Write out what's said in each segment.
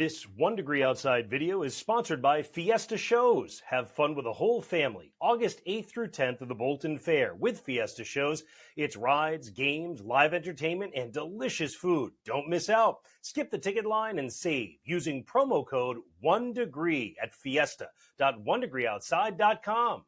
This 1 Degree Outside video is sponsored by Fiesta Shows. Have fun with the whole family. August 8th through 10th at the Bolton Fair. With Fiesta Shows, it's rides, games, live entertainment, and delicious food. Don't miss out. Skip the ticket line and save using promo code 1Degree at fiesta.onedegreeoutside.com.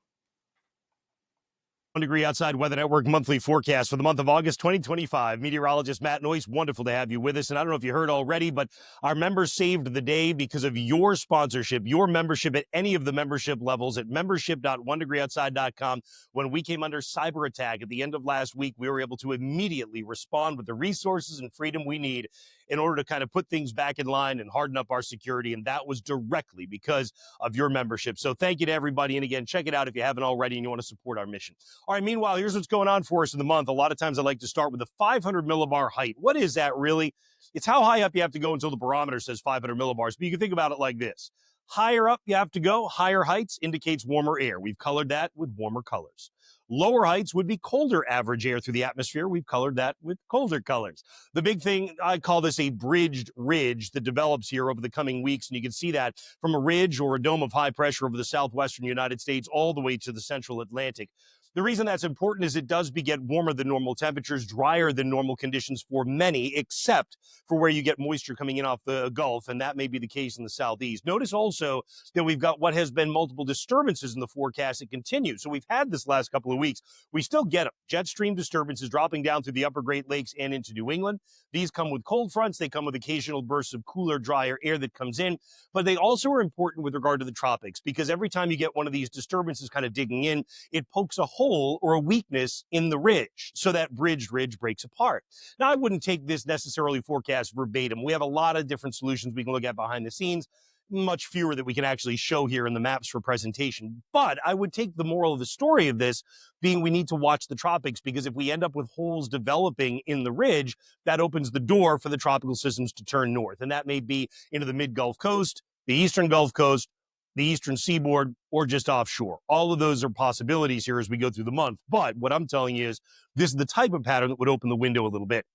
1 Degree Outside Weather Network monthly forecast for the month of August 2025. Meteorologist Matt Noyes, wonderful to have you with us. And I don't know if you heard already, but our members saved the day because of your sponsorship, your membership at any of the membership levels at membership.onedegreeoutside.com. When we came under cyber attack at the end of last week, we were able to immediately respond with the resources and freedom we need in order to kind of put things back in line and harden up our security. And that was directly because of your membership. So thank you to everybody. And again, check it out if you haven't already and you want to support our mission. All right, meanwhile, here's what's going on for us in the month. A lot of times I like to start with the 500 millibar height. What is that really? It's how high up you have to go until the barometer says 500 millibars. But you can think about it like this. Higher up you have to go, higher heights indicates warmer air. We've colored that with warmer colors. Lower heights would be colder average air through the atmosphere. We've colored that with colder colors. The big thing, I call this a bridged ridge that develops here over the coming weeks. And you can see that from a ridge or a dome of high pressure over the southwestern United States all the way to the central Atlantic. The reason that's important is it does beget warmer than normal temperatures, drier than normal conditions for many, except for where you get moisture coming in off the Gulf, and that may be the case in the southeast. Notice also that we've got what has been multiple disturbances in the forecast that continue. So we've had this last couple of weeks. We still get them. Jet stream disturbances dropping down through the upper Great Lakes and into New England. These come with cold fronts. They come with occasional bursts of cooler, drier air that comes in. But they also are important with regard to the tropics, because every time you get one of these disturbances kind of digging in, it pokes a hole or a weakness in the ridge, so that bridged ridge breaks apart. Now, I wouldn't take this necessarily forecast verbatim. We have a lot of different solutions we can look at behind the scenes, much fewer that we can actually show here in the maps for presentation. But I would take the moral of the story of this being we need to watch the tropics, because if we end up with holes developing in the ridge, that opens the door for the tropical systems to turn north. And that may be into the mid-Gulf Coast, the eastern Gulf Coast, the eastern seaboard, or just offshore. All of those are possibilities here as we go through the month. But what I'm telling you is this is the type of pattern that would open the window a little bit.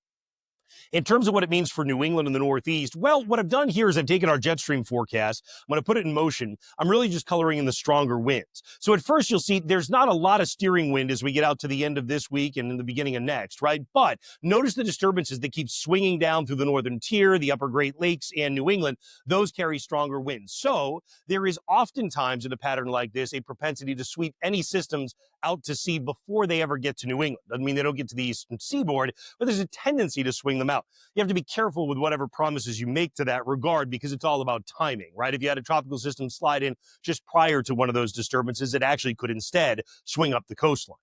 In terms of what it means for New England and the Northeast, well, what I've done here is I've taken our jet stream forecast. I'm going to put it in motion. I'm really just coloring in the stronger winds. So at first you'll see there's not a lot of steering wind as we get out to the end of this week and in the beginning of next, right? But notice the disturbances that keep swinging down through the northern tier, the upper Great Lakes, and New England. Those carry stronger winds. So there is oftentimes in a pattern like this a propensity to sweep any systems out to sea before they ever get to New England. Doesn't mean they don't get to the eastern seaboard, but there's a tendency to swing them out. You have to be careful with whatever promises you make to that regard, because it's all about timing, right? If you had a tropical system slide in just prior to one of those disturbances, it actually could instead swing up the coastline.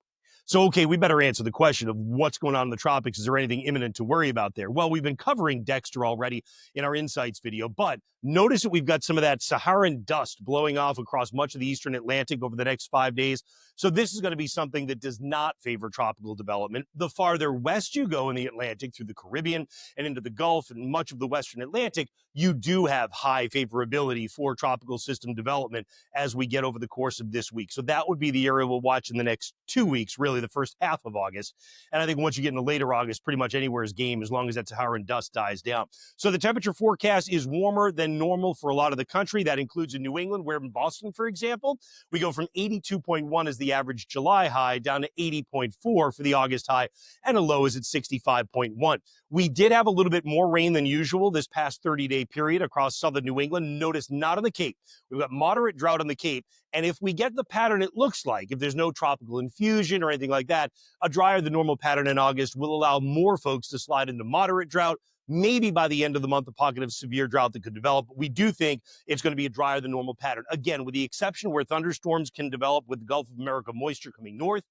So, okay, we better answer the question of what's going on in the tropics. Is there anything imminent to worry about there? Well, we've been covering Dexter already in our Insights video, but notice that we've got some of that Saharan dust blowing off across much of the eastern Atlantic over the next 5 days. So this is going to be something that does not favor tropical development. The farther west you go in the Atlantic through the Caribbean and into the Gulf and much of the western Atlantic, you do have high favorability for tropical system development as we get over the course of this week. So that would be the area we'll watch in the next 2 weeks, really the first half of August. And I think once you get into later August, pretty much anywhere is game as long as that Saharan dust dies down. So the temperature forecast is warmer than normal for a lot of the country. That includes in New England, where in Boston, for example, we go from 82.1 as the average July high down to 80.4 for the August high, and a low is at 65.1. We did have a little bit more rain than usual this past 30-day period across southern New England. Notice not on the Cape. We've got moderate drought on the Cape. And if we get the pattern it looks like, if there's no tropical infusion or anything like that, a drier than normal pattern in August will allow more folks to slide into moderate drought. Maybe by the end of the month, a pocket of severe drought that could develop. But we do think it's going to be a drier than normal pattern. Again, with the exception where thunderstorms can develop with the Gulf of America moisture coming north,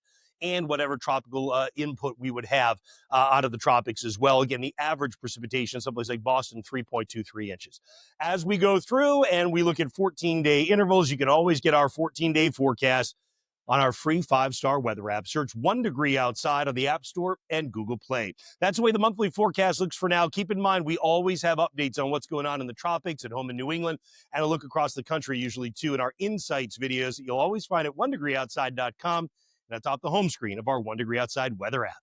and whatever tropical input we would have out of the tropics as well. Again, the average precipitation in someplace like Boston, 3.23 inches. As we go through and we look at 14-day intervals, you can always get our 14-day forecast on our free 5-star weather app. Search 1 Degree Outside on the App Store and Google Play. That's the way the monthly forecast looks for now. Keep in mind, we always have updates on what's going on in the tropics at home in New England, and a look across the country usually too in our Insights videos that you'll always find at onedegreeoutside.com and atop the home screen of our 1 Degree Outside weather app.